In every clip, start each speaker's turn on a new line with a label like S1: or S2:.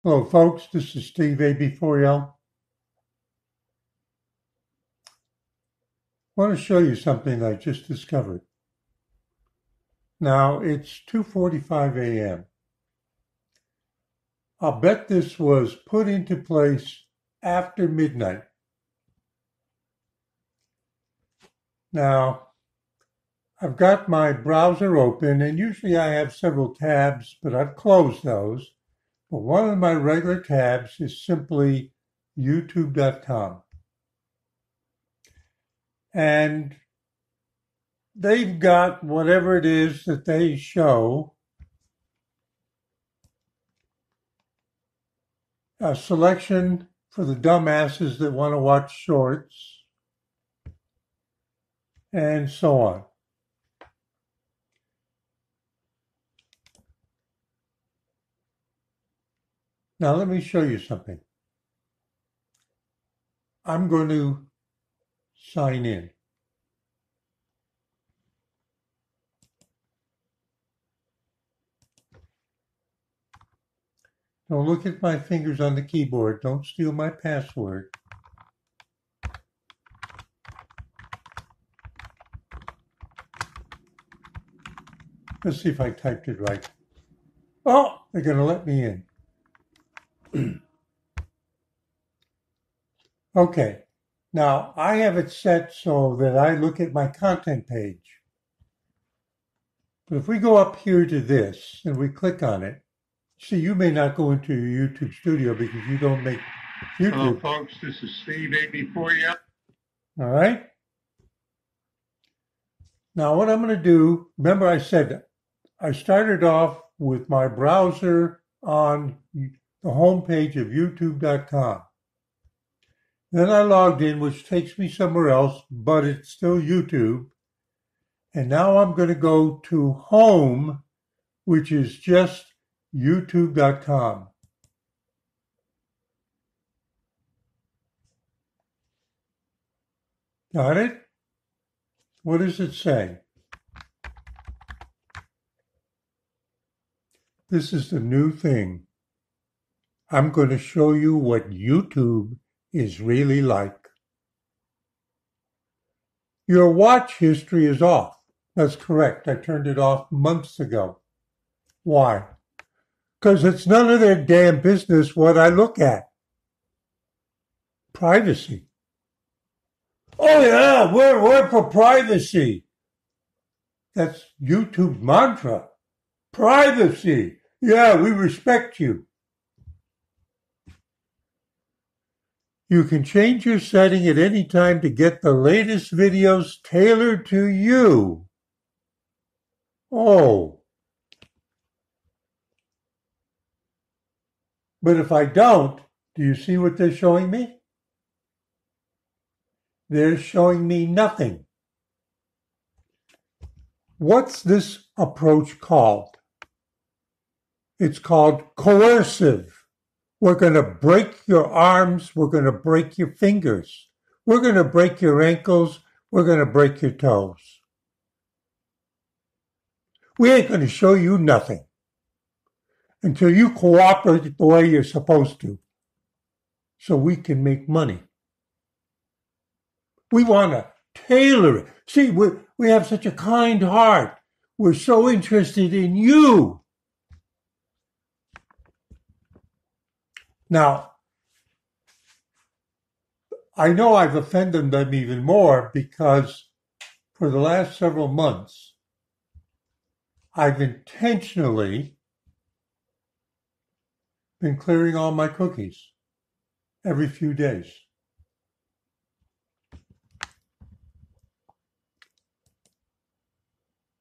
S1: Hello folks, this is Steve AB4L. I want to show you something I just discovered. Now it's 2:45 a.m. I'll bet this was put into place after midnight. Now I've got my browser open, and usually I have several tabs, but I've closed those. But one of my regular tabs is simply youtube.com. And they've got whatever it is that they show, a selection for the dumbasses that want to watch shorts, and so on. Now let me show you something. I'm going to sign in. Don't look at my fingers on the keyboard. Don't steal my password. Let's see if I typed it right. Oh, they're going to let me in. Okay, now I have it set so that I look at my content page. But if we go up here to this and we click on it, see, you may not go into your YouTube studio because you don't make YouTube.
S2: Hello, folks. This is Steve AB4L.
S1: All right. Now what I'm going to do, remember I said I started off with my browser on the homepage of youtube.com. Then I logged in, which takes me somewhere else, but it's still YouTube. And now I'm going to go to home, which is just youtube.com. Got it? What does it say? This is the new thing. I'm going to show you what YouTube is really like. Your watch history is off. That's correct. I turned it off months ago. Why? Because it's none of their damn business what I look at. Privacy. Oh yeah, we're for privacy. That's YouTube's mantra. Privacy. Yeah, we respect you. You can change your setting at any time to get the latest videos tailored to you. Oh. But if I don't, do you see what they're showing me? They're showing me nothing. What's this approach called? It's called coercive. We're going to break your arms. We're going to break your fingers. We're going to break your ankles. We're going to break your toes. We ain't going to show you nothing until you cooperate the way you're supposed to so we can make money. We want to tailor it. See, we have such a kind heart. We're so interested in you. Now, I know I've offended them even more because for the last several months, I've intentionally been clearing all my cookies every few days.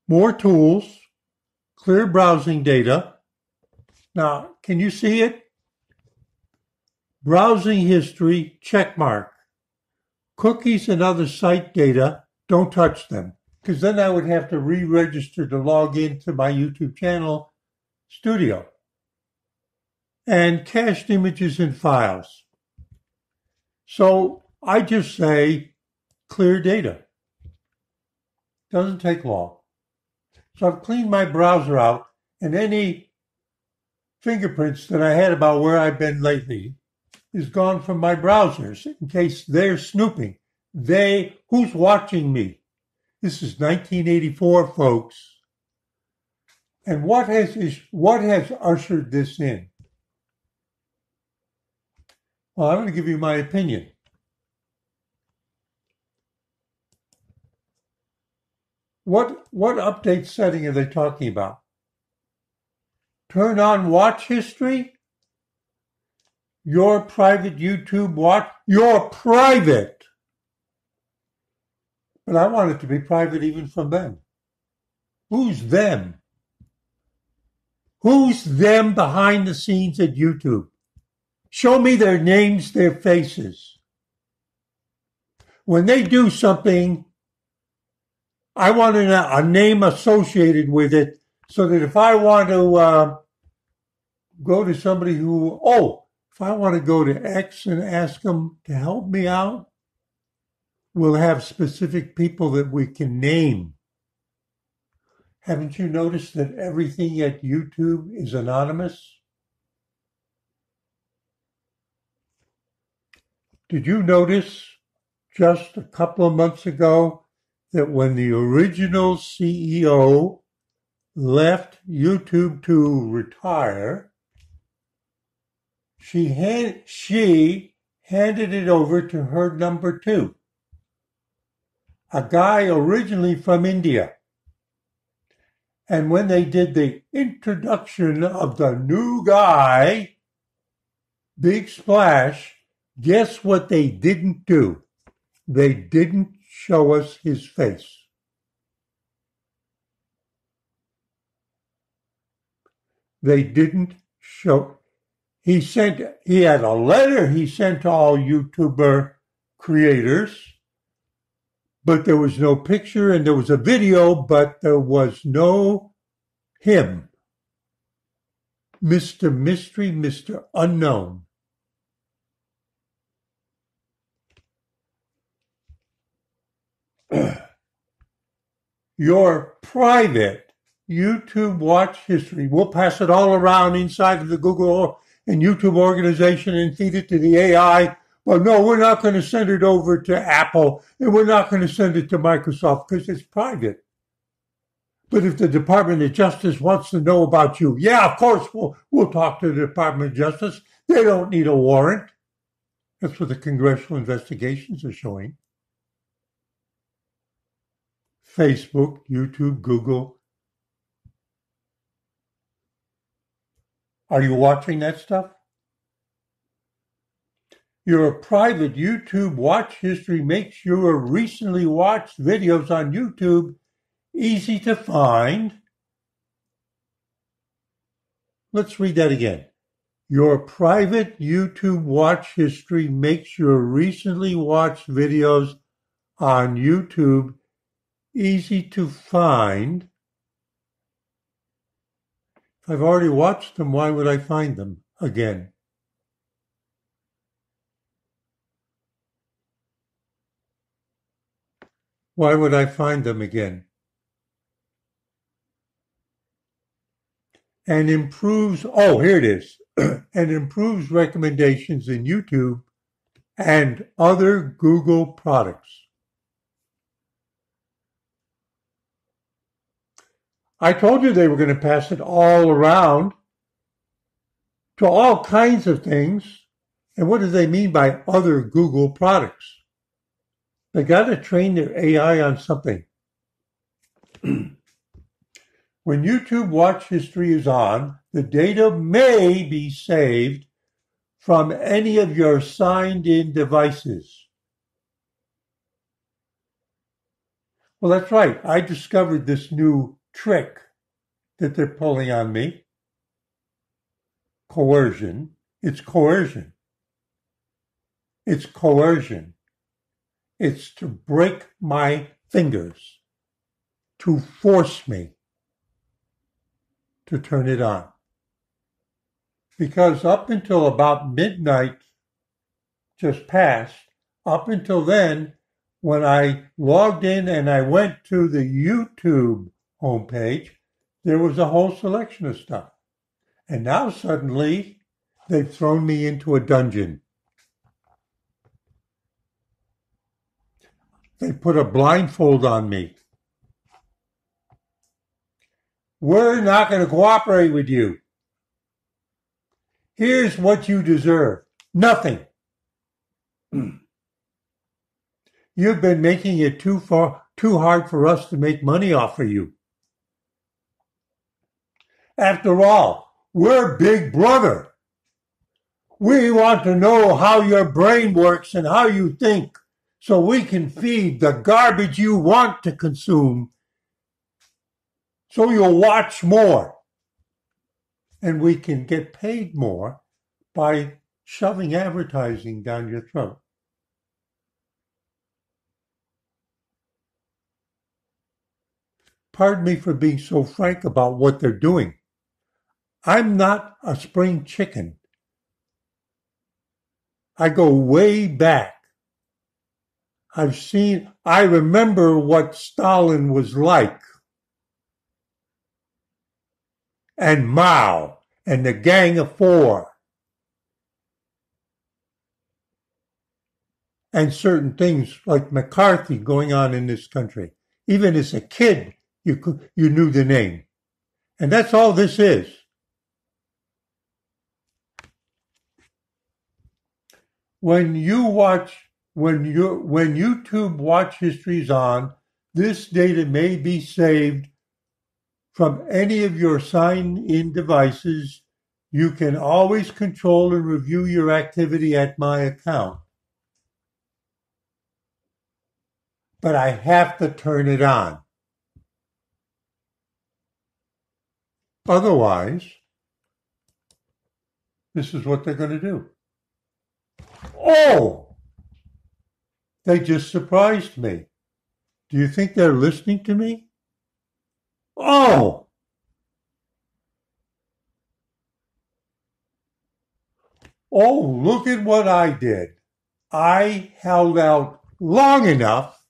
S1: More tools, clear browsing data. Now, can you see it? Browsing history, check mark. Cookies and other site data, don't touch them, because then I would have to re-register to log into my YouTube channel studio. And cached images and files. So I just say clear data. Doesn't take long. So I've cleaned my browser out, and any fingerprints that I had about where I've been lately is gone from my browsers in case they're snooping. Who's watching me? This is 1984, folks. And what has ushered this in? Well, I'm going to give you my opinion. What update setting are they talking about? Turn on watch history? Your private YouTube watch? Your private! But I want it to be private even from them. Who's them? Who's them behind the scenes at YouTube? Show me their names, their faces. When they do something, I want a name associated with it so that if I want to go to somebody if I want to go to X and ask them to help me out, we'll have specific people that we can name. Haven't you noticed that everything at YouTube is anonymous? Did you notice just a couple of months ago that when the original CEO left YouTube to retire, she handed it over to her number two, a guy originally from India. And when they did the introduction of the new guy, big splash, guess what they didn't do? They didn't show us his face. They didn't show. He had a letter he sent to all YouTuber creators, but there was no picture and there was a video, but there was no him. Mr. Mystery, Mr. Unknown. Your private YouTube watch history, we'll pass it all around inside of the Google and YouTube organization and feed it to the AI. Well, no, we're not going to send it over to Apple and we're not going to send it to Microsoft because it's private. But if the Department of Justice wants to know about you, yeah, of course, we'll talk to the Department of Justice. They don't need a warrant. That's what the congressional investigations are showing. Facebook, YouTube, Google. Are you watching that stuff? Your private YouTube watch history makes your recently watched videos on YouTube easy to find. Let's read that again. Your private YouTube watch history makes your recently watched videos on YouTube easy to find. If I've already watched them, why would I find them again? Why would I find them again? And improves, here it is, and improves recommendations in YouTube and other Google products. I told you they were going to pass it all around to all kinds of things. And what do they mean by other Google products? They got to train their AI on something. When YouTube watch history is on, the data may be saved from any of your signed-in devices. Well, that's right. I discovered this new trick that they're pulling on me. Coercion. It's coercion. It's coercion. It's to break my fingers, to force me to turn it on. Because up until about midnight just passed, up until then, when I logged in and I went to the YouTube homepage, there was a whole selection of stuff. And now suddenly they've thrown me into a dungeon. They put a blindfold on me. We're not going to cooperate with you. Here's what you deserve. Nothing. You've been making it too hard for us to make money off of you. After all, we're Big Brother. We want to know how your brain works and how you think so we can feed the garbage you want to consume so you'll watch more. And we can get paid more by shoving advertising down your throat. Pardon me for being so frank about what they're doing. I'm not a spring chicken. I go way back. I remember what Stalin was like. And Mao and the Gang of Four. And certain things like McCarthy going on in this country. Even as a kid, you knew the name. And that's all this is. When YouTube watch history is on, this data may be saved from any of your sign-in devices. You can always control and review your activity at my account. But I have to turn it on. Otherwise, this is what they're going to do. Oh! They just surprised me. Do you think they're listening to me? Oh! Oh, look at what I did. I held out long enough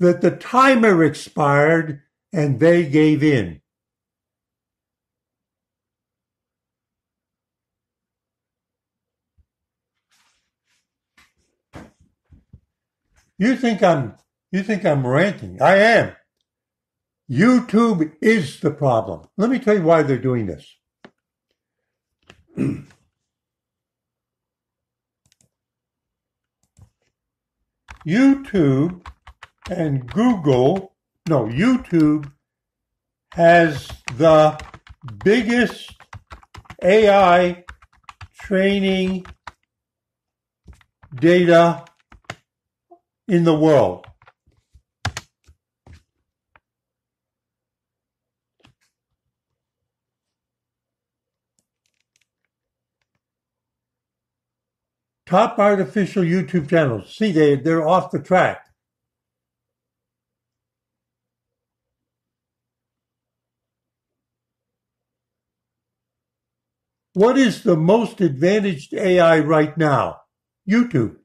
S1: that the timer expired and they gave in. You think I'm ranting. I am. YouTube is the problem. Let me tell you why they're doing this. YouTube has the biggest AI training data in the world. Top artificial YouTube channels. See, they're off the track. What is the most advantaged AI right now? YouTube.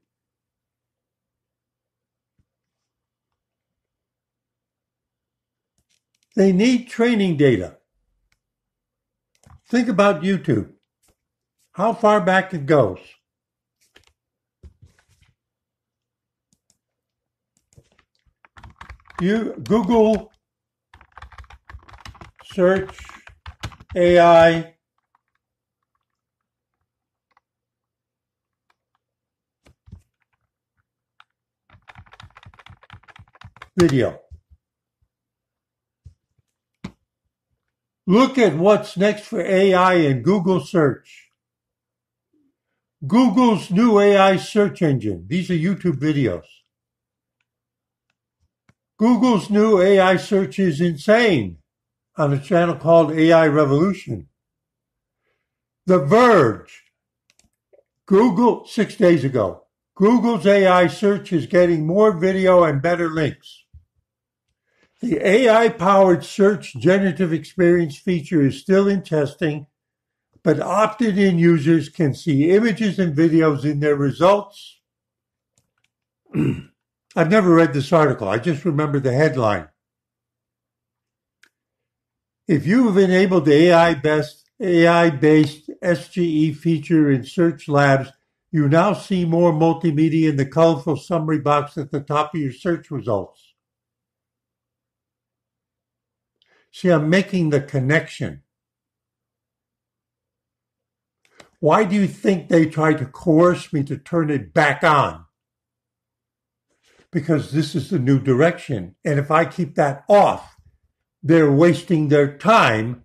S1: They need training data. Think about YouTube. How far back it goes. You Google search AI video. Look at what's next for AI in Google search. Google's new AI search engine. These are YouTube videos. Google's new AI search is insane on a channel called AI Revolution. The Verge. Google, 6 days ago. Google's AI search is getting more video and better links. The AI-powered search generative experience feature is still in testing, but opted-in users can see images and videos in their results. I've never read this article. I just remember the headline. If you have enabled the AI-based SGE feature in Search Labs, you now see more multimedia in the colorful summary box at the top of your search results. See, I'm making the connection. Why do you think they tried to coerce me to turn it back on? Because this is the new direction. And if I keep that off, they're wasting their time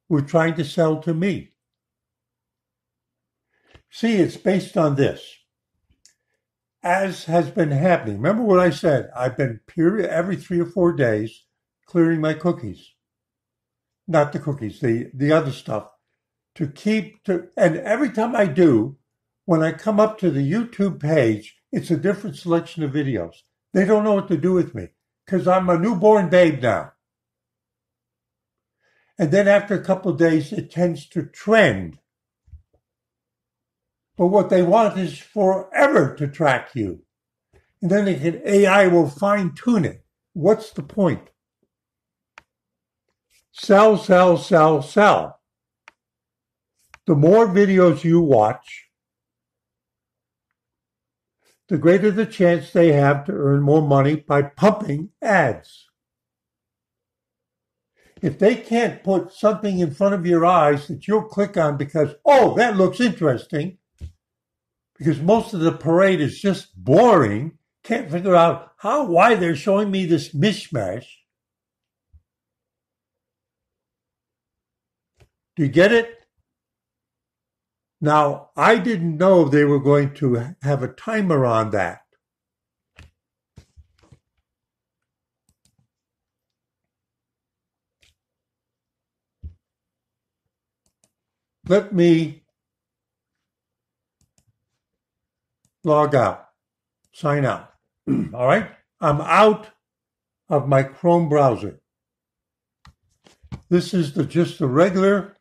S1: with trying to sell to me. See, it's based on this. As has been happening. Remember what I said? I've been every 3 or 4 days clearing my cookies. Not the cookies, the other stuff. And every time I do, when I come up to the YouTube page, it's a different selection of videos. They don't know what to do with me because I'm a newborn babe now. And then after a couple of days, it tends to trend. But what they want is forever to track you. And then AI will fine tune it. What's the point? Sell, sell, sell, sell. The more videos you watch, the greater the chance they have to earn more money by pumping ads. If they can't put something in front of your eyes that you'll click on because, oh, that looks interesting, because most of the parade is just boring, can't figure out why they're showing me this mishmash. Do you get it? Now, I didn't know they were going to have a timer on that. Let me log out, sign out. All right? I'm out of my Chrome browser. This is just the regular.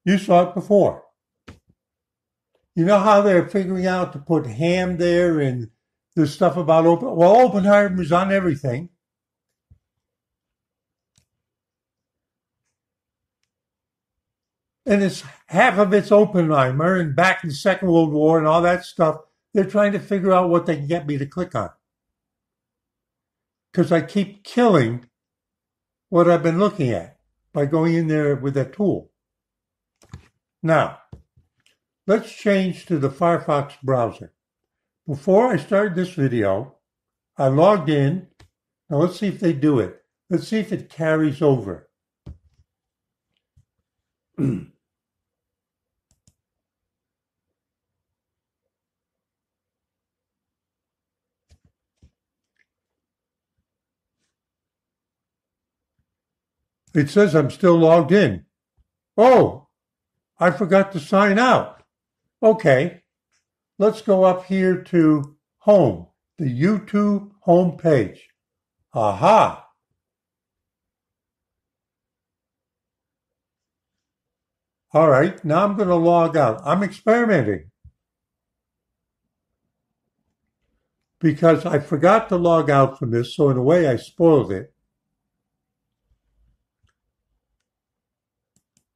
S1: You saw it before. You know how they're figuring out to put ham there and there's stuff about Oppenheimer's on everything. And it's half of it's Oppenheimer and back in the Second World War and all that stuff. They're trying to figure out what they can get me to click on. Because I keep killing what I've been looking at by going in there with that tool. Now, let's change to the Firefox browser. Before I started this video, I logged in. Now let's see if they do it. Let's see if it carries over. It says I'm still logged in. Oh, I forgot to sign out. Okay, let's go up here to home, the YouTube home page. Aha! All right, now I'm going to log out. I'm experimenting because I forgot to log out from this, so in a way I spoiled it.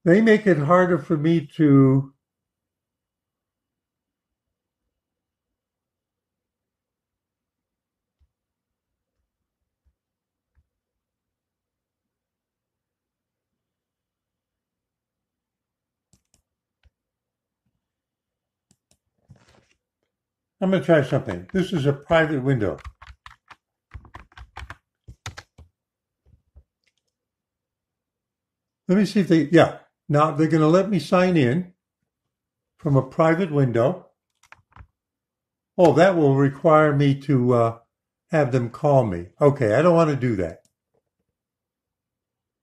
S1: They make it harder for me to I'm going to try something. This is a private window. Let me see if now they're going to let me sign in from a private window. Oh, that will require me to have them call me. Okay, I don't want to do that.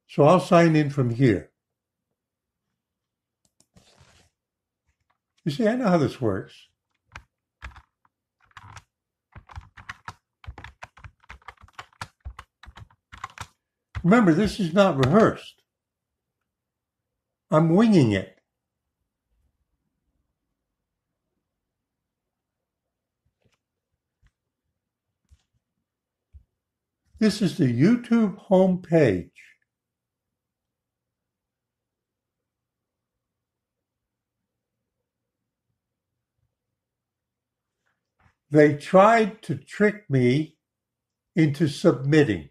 S1: So I'll sign in from here. You see, I know how this works. Remember, this is not rehearsed. I'm winging it. This is the YouTube homepage. They tried to trick me into submitting.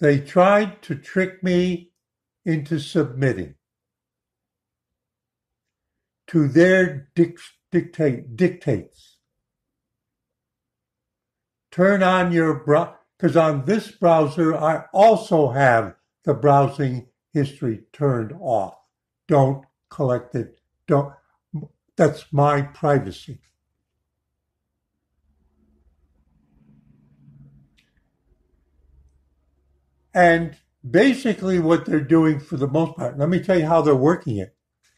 S1: They tried to trick me into submitting to their dictates. Turn on your browser, because on this browser, I also have the browsing history turned off. Don't collect it. Don't. That's my privacy. And basically what they're doing for the most part, let me tell you how they're working it.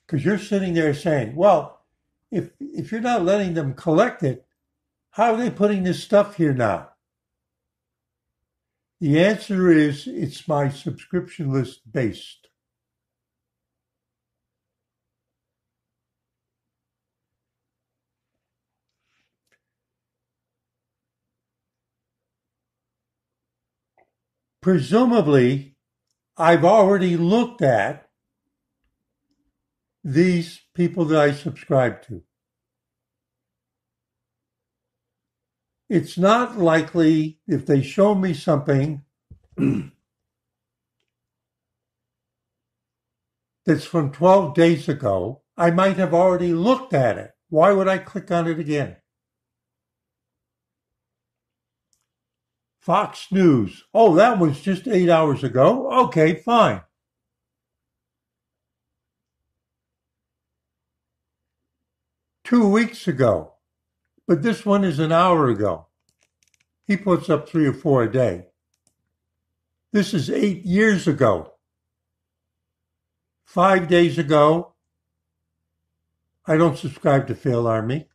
S1: Because you're sitting there saying, well, if you're not letting them collect it, how are they putting this stuff here now? The answer is it's my subscription list based. Presumably, I've already looked at these people that I subscribe to. It's not likely if they show me something that's from 12 days ago, I might have already looked at it. Why would I click on it again? Fox News. Oh, that was just 8 hours ago. Okay, fine. Two weeks ago. But this one is an hour ago. He puts up 3 or 4 a day. This is 8 years ago. 5 days ago. I don't subscribe to Fail Army.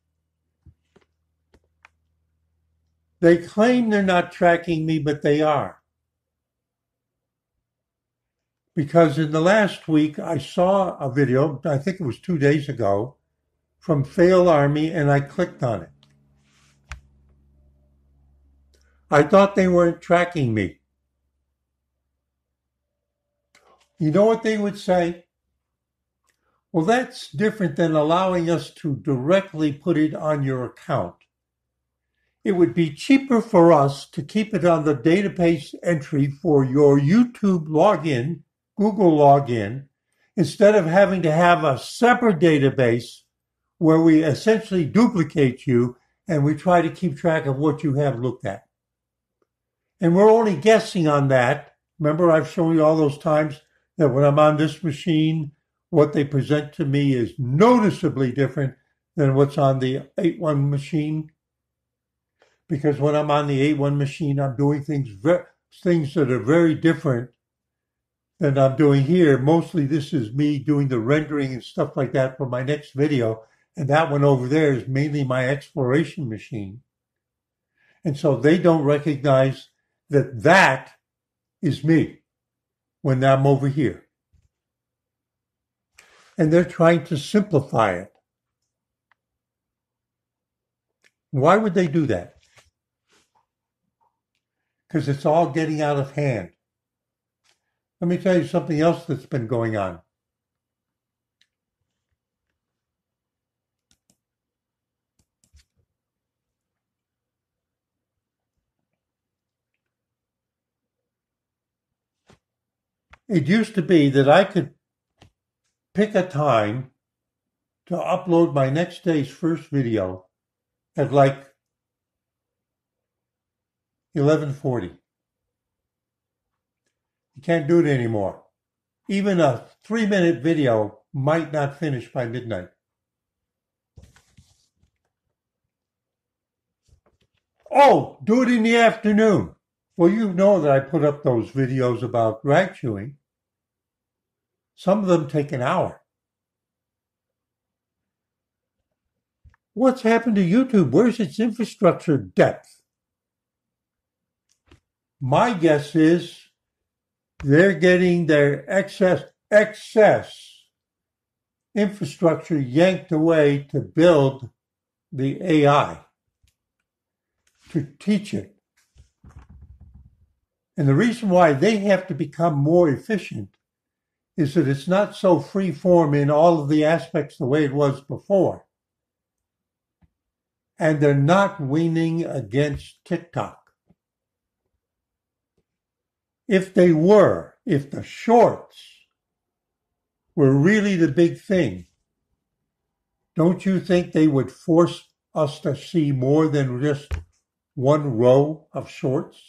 S1: They claim they're not tracking me, but they are. Because in the last week, I saw a video, I think it was 2 days ago, from Fail Army, and I clicked on it. I thought they weren't tracking me. You know what they would say? Well, that's different than allowing us to directly put it on your account. It would be cheaper for us to keep it on the database entry for your YouTube login, Google login, instead of having to have a separate database where we essentially duplicate you and we try to keep track of what you have looked at. And we're only guessing on that. Remember, I've shown you all those times that when I'm on this machine, what they present to me is noticeably different than what's on the 8.1 machine. Because when I'm on the 8.1 machine, I'm doing things that are very different than I'm doing here. Mostly this is me doing the rendering and stuff like that for my next video. And that one over there is mainly my exploration machine. And so they don't recognize that that is me when I'm over here. And they're trying to simplify it. Why would they do that? Because it's all getting out of hand. Let me tell you something else that's been going on. It used to be that I could pick a time to upload my next day's first video at like 11:40. You can't do it anymore. Even a 3-minute video might not finish by midnight. Oh, do it in the afternoon. Well, you know that I put up those videos about rag chewing. Some of them take an hour. What's happened to YouTube? Where's its infrastructure depth? My guess is they're getting their excess infrastructure yanked away to build the AI. to teach it. And the reason why they have to become more efficient is that it's not so free form in all of the aspects the way it was before. And they're not winning against TikTok. If they were, if the shorts were really the big thing, don't you think they would force us to see more than just one row of shorts?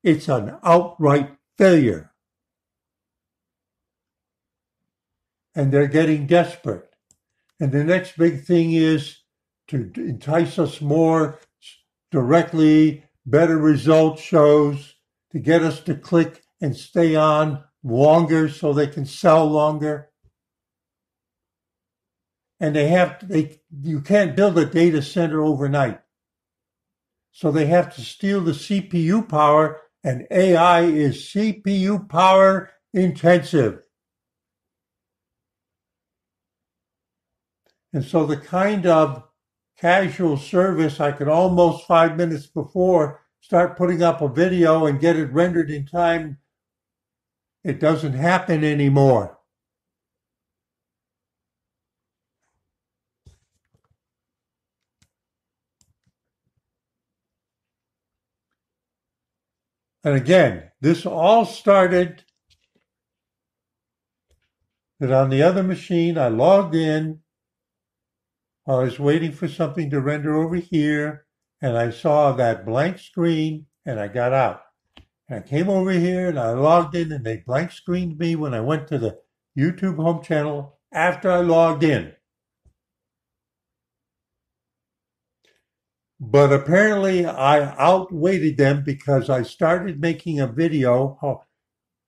S1: It's an outright failure. And they're getting desperate. And the next big thing is to entice us more directly, better result shows, to get us to click and stay on longer so they can sell longer. And you can't build a data center overnight. So they have to steal the CPU power, and AI is CPU power intensive. And so the kind of casual service I could almost 5 minutes before start putting up a video and get it rendered in time, it doesn't happen anymore. And again, this all started that on the other machine, I logged in, I was waiting for something to render over here, and I saw that blank screen, and I got out. And I came over here, and I logged in, and they blank screened me when I went to the YouTube home channel after I logged in. But apparently I outweighted them because I started making a video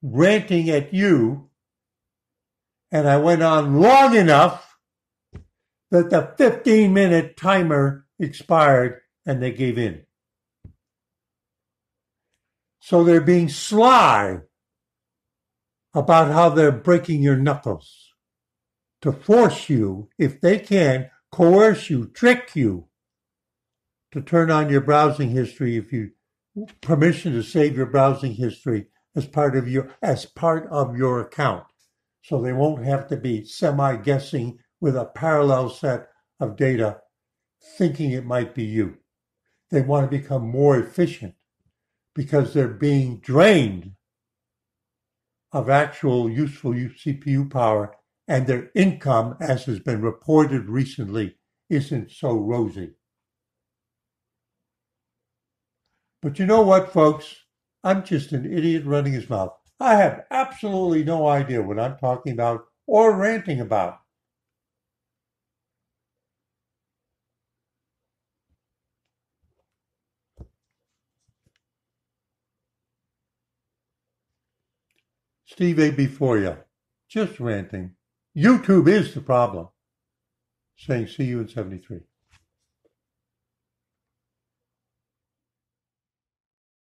S1: ranting at you, and I went on long enough that the 15-minute timer expired and they gave in. So they're being sly about how they're breaking your knuckles to force you, if they can, coerce you, trick you, to turn on your browsing history if you permission to save your browsing history as part of your account. So they won't have to be semi-guessing with a parallel set of data thinking it might be you. They want to become more efficient because they're being drained of actual useful CPU power, and their income, as has been reported recently, isn't so rosy. But you know what, folks? I'm just an idiot running his mouth. I have absolutely no idea what I'm talking about or ranting about. Steve A. before you. Just ranting. YouTube is the problem. Saying see you in 73.